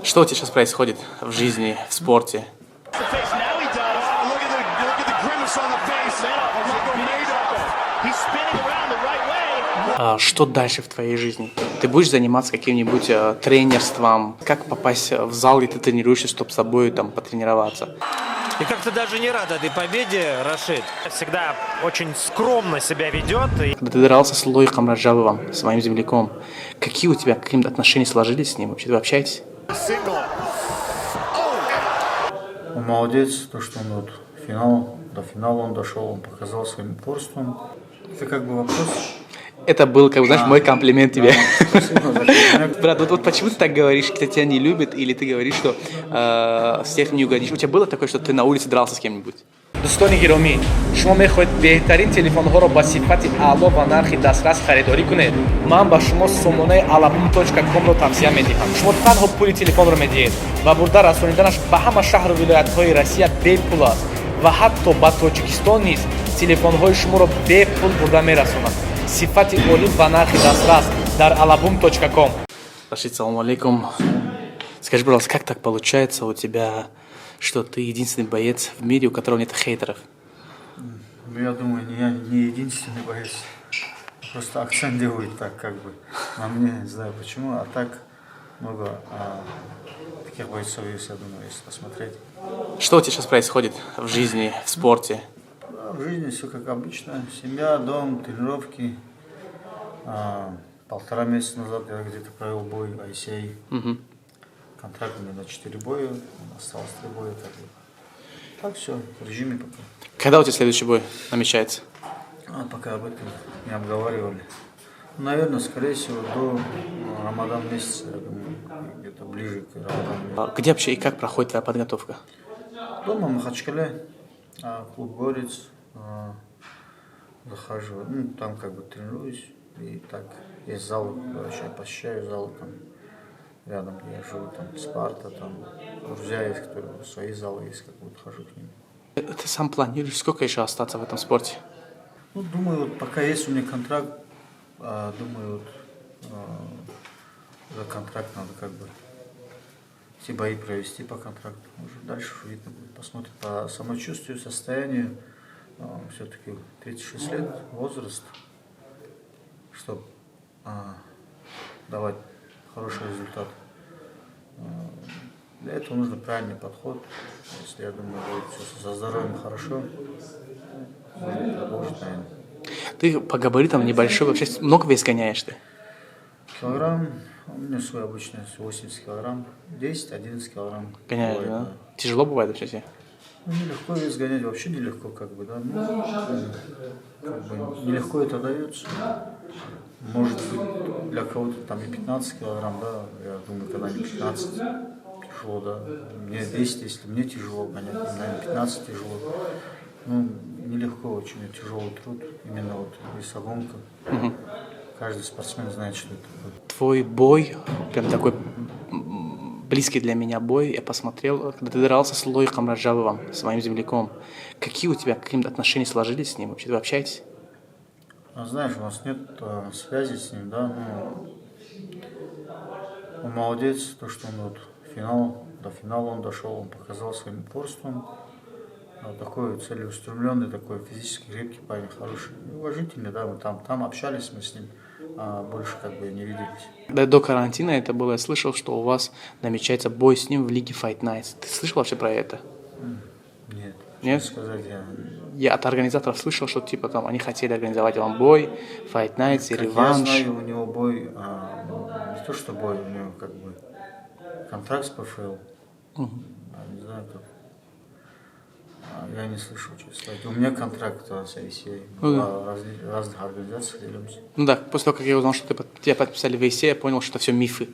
Что у тебя сейчас происходит в жизни, в спорте? Что дальше в твоей жизни? Ты будешь заниматься каким-нибудь тренерством? Как попасть в зал, где ты тренируешься, чтобы с тобой там потренироваться? И как-то даже не рад этой победе, Рашид. Всегда очень скромно себя ведет. Когда ты дрался с Лойком Раджабовым, с моим земляком, какие у тебя какие-то отношения сложились с ним? Вообще, вы общаетесь? Он молодец, то, что он вот до финала он дошел, он показал своим упорством. Это как бы вопрос. Это был, как бы, знаешь, мой комплимент тебе. Спасибо за комплимент. Брат, вот почему ты так говоришь, кто тебя не любит, или ты говоришь, что всех не угодишь? У тебя было такое, что ты на улице дрался с кем-нибудь? دوستان گرامی شما میخواید بهترین تلفن ها را با صفت اعلا و نرخ دسترس خریداری کنید من با شما سامانه alabum.com را توصیه میدهم شما تنها پول تلفن را میدهید و برده رسانیدنش به همه شهر و ولایت های روسیه بپول است و حتی به تاجیکستان نیز تلفن های شما را بپول برده میرسانند صفت عالی و نرخ دسترس در alabum.com. Рашид, салам алейкум. Скажи, пожалуйста, как так получается у тебя, что ты единственный боец в мире, у которого нет хейтеров? Ну, я думаю, не единственный боец. Просто акцент делают так, как бы. На мне, не знаю почему, а так много таких бойцов есть, я думаю, если посмотреть. Что у тебя сейчас происходит в жизни, в спорте? В жизни все как обычно. Семья, дом, тренировки. 1,5 месяца назад я где-то провел бой в ICA. Контракт у меня на 4 боя, осталось 3 боя. Так все, в режиме пока. Когда у тебя следующий бой намечается? Пока об этом не обговаривали. Наверное, скорее всего, до Рамадан месяца, я думаю, где-то ближе к Рамадану. Где вообще и как проходит твоя подготовка? Дома в Махачкале, клуб «Горец», захожу, там как бы тренируюсь. И так, есть зал, короче, я посещаю залы там рядом, где я живу, там Спарта, там друзья есть, которые свои залы есть, как вот хожу к ним. Ты сам планируешь, сколько еще остаться в этом спорте? Ну, думаю, вот пока есть у меня контракт, думаю, вот за контракт надо как бы все бои провести по контракту. Уже дальше видно будет, посмотрим по самочувствию, состоянию. Все-таки 36 лет, возраст, чтобы давать хороший результат. Для этого нужно правильный подход. Если, я думаю, будет все со здоровьем хорошо, можно продолжить, наверное. Ты по габаритам небольшой, вообще много вес гоняешь ты? Килограмм, у меня свой обычный 80 килограмм, 10-11 килограмм. Гоняешь, бывает, да? Тяжело бывает вообще тебе? Ну, нелегко вес гонять, вообще нелегко, как бы, да. Ну, как бы нелегко это дается. Может быть, для кого-то там и 15 килограмм, да, я думаю, когда не 15, тяжело, да. Мне 10, если мне тяжело гонять, наверное, 15 тяжело. Ну, нелегко, очень тяжелый труд, именно вот весогонка. Каждый спортсмен знает, что это такое. Твой бой, прям такой близкий для меня бой, я посмотрел, когда ты дрался с Лойком Раджабовым, с моим земляком. Какие у тебя какие-то отношения сложились с ним? Вообще, вы общаетесь? Знаешь, у нас нет связи с ним, да, но он молодец, то, что он вот до финала он дошел, он показал своим упорством. Такой целеустремленный, такой физически крепкий парень, хороший, уважительный, да, мы там общались мы с ним, больше как бы не виделись. До карантина это было, я слышал, что у вас намечается бой с ним в Лиге Fight Nights. Ты слышал вообще про это? Нет? Нет? Сказать, Я от организаторов слышал, что типа там они хотели организовать вам бой, Fight Nights и реванш. Я знаю, у него бой, не то что бой, у него как бы контракт с ПФЛ. Не знаю, как. Я не слышал, честно сказать. У меня контракт с ICA. Разных организаций делимся. Ну да, после того, как я узнал, что тебя подписали в ICA, я понял, что это все мифы.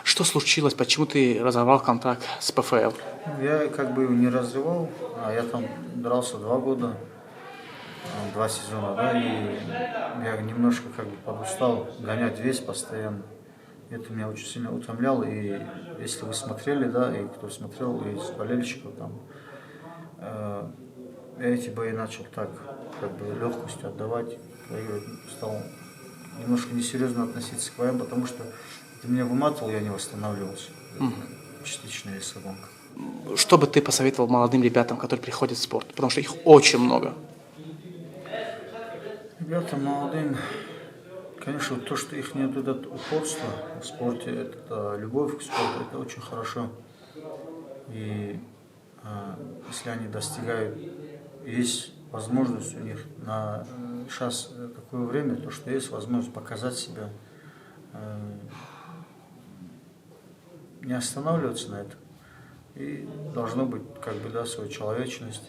Что случилось? Почему ты разорвал контракт с ПФЛ? Я как бы не разрывал, я там дрался 2 года, 2 сезона, да, и я немножко как бы подустал гонять вес постоянно. Это меня очень сильно утомляло, и если вы смотрели, да, и кто смотрел из болельщиков, там, я эти бои начал так, как бы легкостью отдавать, стал немножко несерьезно относиться к боям, потому что это меня выматывало, я не восстанавливался. частичная весогонка. Что бы ты посоветовал молодым ребятам, которые приходят в спорт? Потому что их очень много. Ребятам молодым, конечно, то, что их нет упорства в спорте, это любовь к спорту, это очень хорошо. И если они достигают, есть возможность у них на сейчас такое время, то что есть возможность показать себя, не останавливаться на этом. И должно быть как бы своя человечность,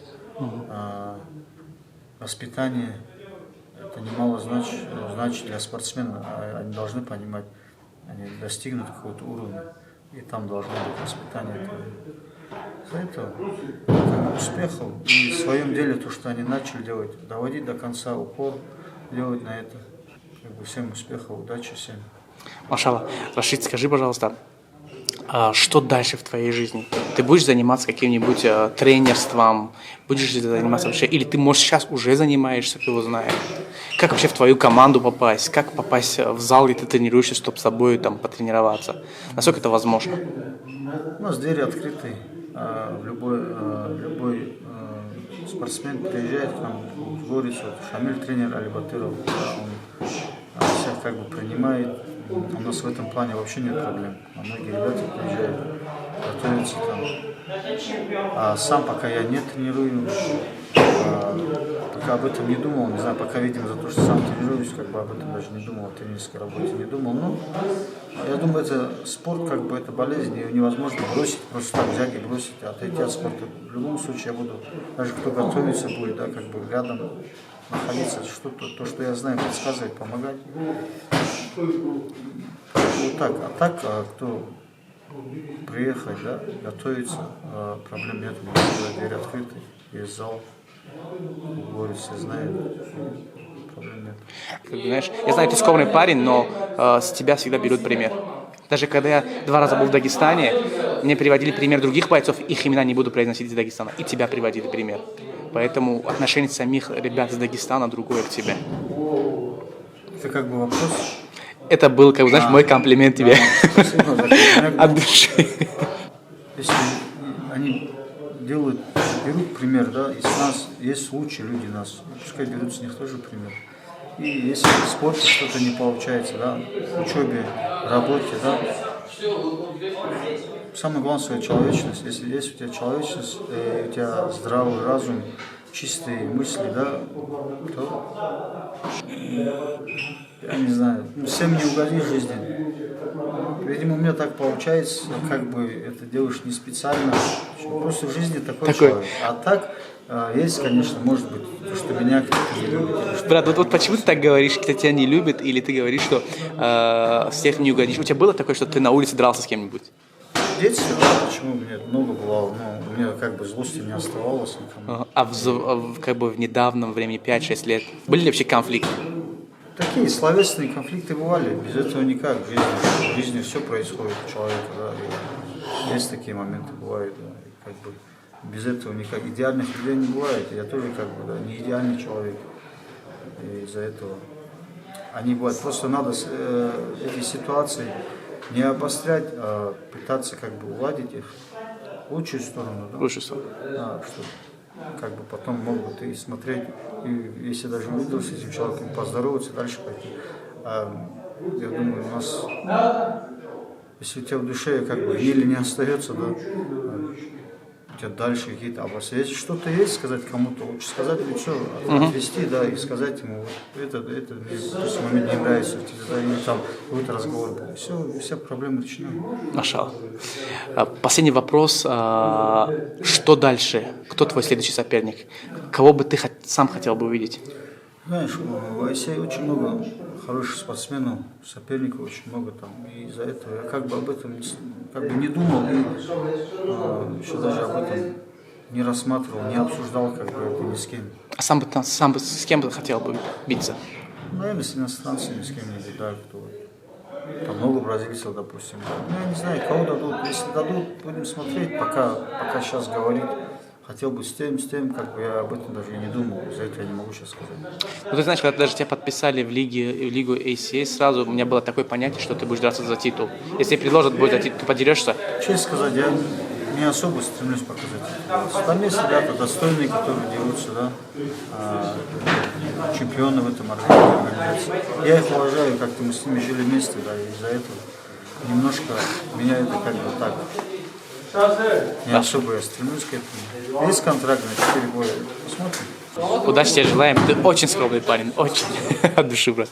воспитание. Это немало значит для спортсмена. Они должны понимать, они достигнут какого-то уровня, и там должно быть воспитание. За это успехов и в своем деле то, что они начали делать, доводить до конца, упор делать на это. Как бы всем успехов, удачи всем. Машалла. Рашид, скажи, пожалуйста, что дальше в твоей жизни? Ты будешь заниматься каким-нибудь тренерством? Будешь заниматься вообще? Или ты, может, сейчас уже занимаешься, кто его знает? Как вообще в твою команду попасть? Как попасть в зал, где ты тренируешься, чтобы с тобой там потренироваться? Насколько это возможно? У нас двери открыты. Любой спортсмен приезжает к нам в Горец, Шамиль тренер Алибатыров, он всех как бы принимает. У нас в этом плане вообще нет проблем. Многие ребята приезжают, готовятся там. А сам пока я не тренирую, пока об этом не думал, не знаю, пока, видимо, за то, что сам тренируюсь, как бы об этом даже не думал, о тренерской работе не думал. Но я думаю, это спорт, как бы это болезнь, ее невозможно бросить, просто так взять и бросить, отойти от спорта. В любом случае я буду, даже кто готовится будет, да, как бы рядом находиться, что-то, то, что я знаю, подсказывать, помогать. Вот так. А так, кто приехать, да, готовиться, проблем нет, дверь открыта, есть зал, говорит, все знают, проблем нет. Знаешь, я знаю, ты скромный парень, но с тебя всегда берут пример. Даже когда я 2 раза был в Дагестане, мне приводили пример других бойцов, их имена не буду произносить из Дагестана, и тебя приводили пример. Поэтому отношение самих ребят из Дагестана другое к тебе. Это как бы вопрос. Это был, как бы, знаешь, мой комплимент тебе. Спасибо за комплимент. От души. Если они берут пример, да, из нас есть лучшие люди нас, пускай берут с них тоже пример. И если в спорте что-то не получается, да, в учебе, работе, да, самое главное своя человечность. Если есть у тебя человечность, у тебя здравый разум, чистые мысли, да, то, я не знаю, всем не угодишь в жизни. Видимо, у меня так получается, как бы это делаешь не специально, просто в жизни такой человек. А так, есть, конечно, может быть, то, что меня кто-то не любит. Брат, вот почему ты так говоришь, кто тебя не любит, или ты говоришь, что всех не угодишь? У тебя было такое, что ты на улице дрался с кем-нибудь? В детстве, да, почему? У меня много бывало, но у меня как бы злости не оставалось никому. Как бы в недавнем времени, 5-6 лет, были ли вообще конфликты? Такие словесные конфликты бывали, без этого никак. В жизни все происходит у человека, да, и есть такие моменты, бывают, да, и как бы без этого никак. Идеальных людей не бывает, я тоже как бы, да, не идеальный человек, и из-за этого они бывают. Просто надо эти ситуации не обострять, а пытаться как бы уладить их в лучшую сторону, да? Лучшую сторону. Да, чтобы как бы потом мог бы ты смотреть, и если даже увидел с этим человеком, поздороваться, дальше пойти. Я думаю, у нас, если у тебя в душе как бы еле не остается, да, у тебя дальше какие-то образцы. Если что-то есть, сказать кому-то, лучше сказать в лицо, отвести, да, и сказать ему, вот это мне в этот момент не нравится, да, или там какой-то разговор был. Все проблемы решены. Машалла. Последний вопрос. Что дальше? Кто твой следующий соперник? Кого бы ты сам хотел бы увидеть? Знаешь, в России очень много хороших спортсменов, соперников очень много там. И из-за этого я как бы об этом как бы не думал и еще даже об этом не рассматривал, не обсуждал как бы это ни с кем. А сам с кем бы хотел бы биться? Наверное, с иностранцами, с кем-нибудь, да, кто там много бразильцев, допустим. Ну, я не знаю, кого дадут. Если дадут, будем смотреть, пока сейчас говорить. хотел бы с тем, как бы я об этом даже и не думал. За это я не могу сейчас сказать. Ну, ты знаешь, когда даже тебя подписали в лигу ACA, сразу у меня было такое понятие, что ты будешь драться за титул. Если предложат бой за титул, ты подерешься? Честно сказать, я не особо стремлюсь показать. Там есть ребята достойные, которые дерутся, да, чемпионы в этом организации. Я их уважаю, как-то мы с ними жили вместе, да, и из-за этого немножко меня это как бы так. Не особо я стремлюсь к этому. Есть контракт на 4 года. Посмотрим. Удачи тебе желаем. Ты очень скромный парень, очень. От души, брат.